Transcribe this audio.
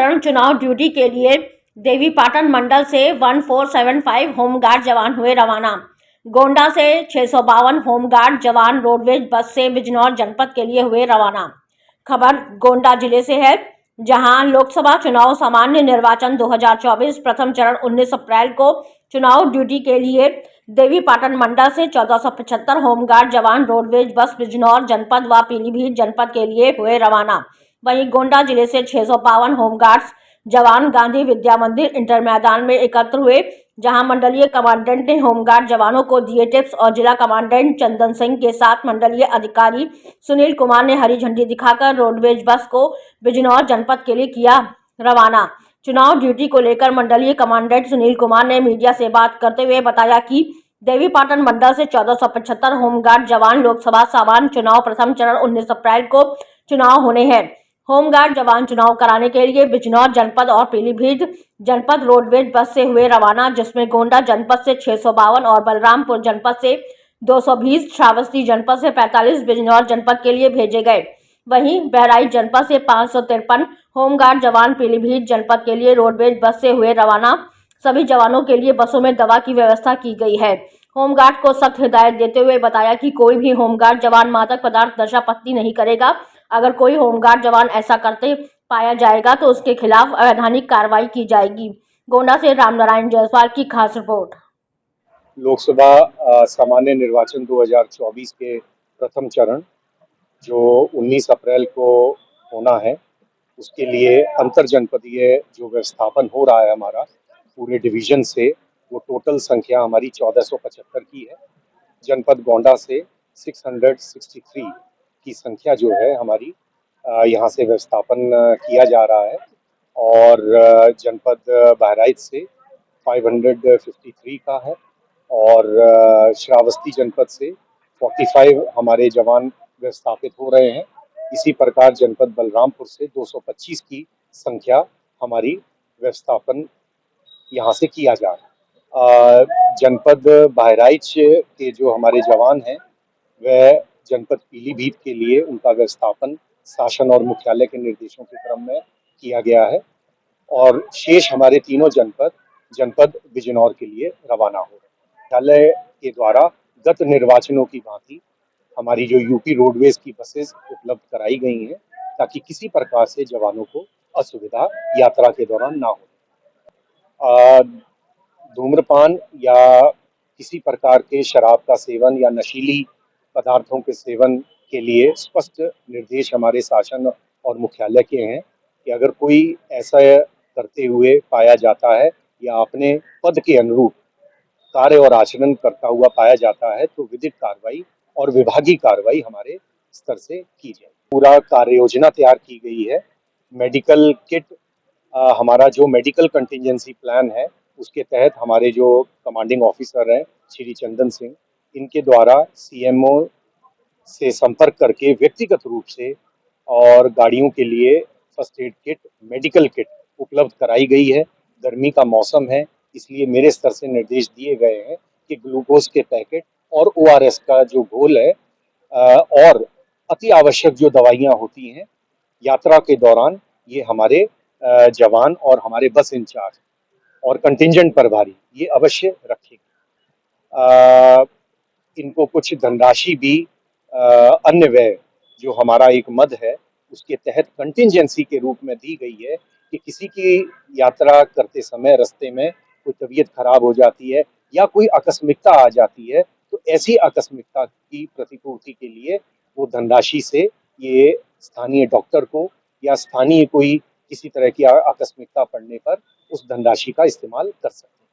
चरण चुनाव ड्यूटी के लिए देवीपाटन मंडल से 1475 होमगार्ड जवान हुए रवाना। गोंडा से 652 होमगार्ड जवान रोडवेज बस से बिजनौर जनपद के लिए हुए रवाना। खबर गोंडा जिले से है, जहां लोकसभा चुनाव सामान्य निर्वाचन 2024 प्रथम चरण 19 अप्रैल को चुनाव ड्यूटी के लिए देवीपाटन मंडल से 1475 होमगार्ड जवान रोडवेज बस बिजनौर जनपद व पीलीभीत जनपद के लिए हुए रवाना। वहीं गोंडा जिले से 652 होमगार्ड्स जवान गांधी विद्या मंदिर इंटर मैदान में एकत्र हुए, जहां मंडलीय कमांडेंट ने होमगार्ड जवानों को दिए टिप्स और जिला कमांडेंट चंदन सिंह के साथ मंडलीय अधिकारी सुनील कुमार ने हरी झंडी दिखाकर रोडवेज बस को बिजनौर जनपद के लिए किया रवाना। चुनाव ड्यूटी को लेकर मंडलीय कमांडेंट सुनील कुमार ने मीडिया से बात करते हुए बताया कि देवीपाटन मंडल से 1475 होमगार्ड जवान लोकसभा सामान्य चुनाव प्रथम चरण 19 अप्रैल को चुनाव होने हैं। होमगार्ड जवान चुनाव कराने के लिए बिजनौर जनपद और पीलीभीत जनपद रोडवेज बस से हुए रवाना, जिसमें गोंडा जनपद से 652 और बलरामपुर जनपद से 220, श्रावस्ती जनपद से 45 बिजनौर जनपद के लिए भेजे गए। वहीं बहराइच जनपद से 553 होमगार्ड जवान पीलीभीत जनपद के लिए रोडवेज बस से हुए रवाना। सभी जवानों के लिए बसों में दवा की व्यवस्था की गई है। होमगार्ड को सख्त हिदायत देते हुए बताया कि कोई भी होमगार्ड जवान मादक पदार्थ नशा पत्ती नहीं करेगा। अगर कोई होमगार्ड जवान ऐसा करते पाया जाएगा तो उसके खिलाफ अवैधानिक कार्रवाई की जाएगी। गोंडा से रामनारायण जायसवाल की खास रिपोर्ट। लोकसभा सामान्य निर्वाचन 2024 के प्रथम चरण जो 19 अप्रैल को होना है, उसके लिए अंतर जनपदीय जो व्यवस्थापन हो रहा है हमारा पूरे डिवीजन से, वो टोटल संख्या हमारी 1475 की है। जनपद गोंडा से 663 की संख्या जो है हमारी यहाँ से व्यवस्थापन किया जा रहा है, और जनपद बहराइच से 553 का है, और श्रावस्ती जनपद से 45 हमारे जवान व्यवस्थापित हो रहे हैं। इसी प्रकार जनपद बलरामपुर से 225 की संख्या हमारी व्यवस्थापन यहाँ से किया जा रहा है। जनपद बहराइच के जो हमारे जवान हैं, वह जनपद पीलीभीत के लिए उनका व्यवस्थापन शासन और मुख्यालय के निर्देशों के क्रम में किया गया है, और शेष हमारे तीनों जनपद बिजनौर के लिए रवाना हो रहे हैं। मुख्यालय के द्वारा गत निर्वाचनों की भांति हमारी जो यूपी रोडवेज की बसेस उपलब्ध कराई गई हैं, ताकि किसी प्रकार से जवानों को असुविधा यात्रा के दौरान ना हो। धूम्रपान या किसी प्रकार के शराब का सेवन या नशीली पदार्थों के सेवन के लिए स्पष्ट निर्देश हमारे शासन और मुख्यालय के हैं कि अगर कोई ऐसा करते हुए पाया जाता है या अपने पद के अनुरूप कार्य और आचरण करता हुआ पाया जाता है, तो विधिक कार्रवाई और विभागीय कार्रवाई हमारे स्तर से की जाए। पूरा कार्य योजना तैयार की गई है। मेडिकल किट, हमारा जो मेडिकल कंटिजेंसी प्लान है, उसके तहत हमारे जो कमांडिंग ऑफिसर हैं श्री चंदन सिंह, इनके द्वारा सीएमओ से संपर्क करके व्यक्तिगत रूप से और गाड़ियों के लिए first aid kit, medical kit उपलब्ध कराई गई है। गर्मी का मौसम है, इसलिए मेरे स्तर से निर्देश दिए गए हैं कि ग्लूकोज के पैकेट और ओआरएस का जो घोल है और अति आवश्यक जो दवाइयां होती हैं यात्रा के दौरान, ये हमारे जवान और हमारे बस इंचार्ज और कंटिंजेंट प्रभारी ये अवश्य रखेंगे। इनको कुछ धनराशि भी अन्य व्यय जो हमारा एक मद है उसके तहत कंटिंजेंसी के रूप में दी गई है कि किसी की यात्रा करते समय रास्ते में कोई तबीयत खराब हो जाती है या कोई आकस्मिकता आ जाती है, तो ऐसी आकस्मिकता की प्रतिपूर्ति के लिए वो धनराशि से ये स्थानीय डॉक्टर को या स्थानीय कोई किसी तरह की आकस्मिकता पड़ने पर उस धनराशि का इस्तेमाल कर सकते हैं।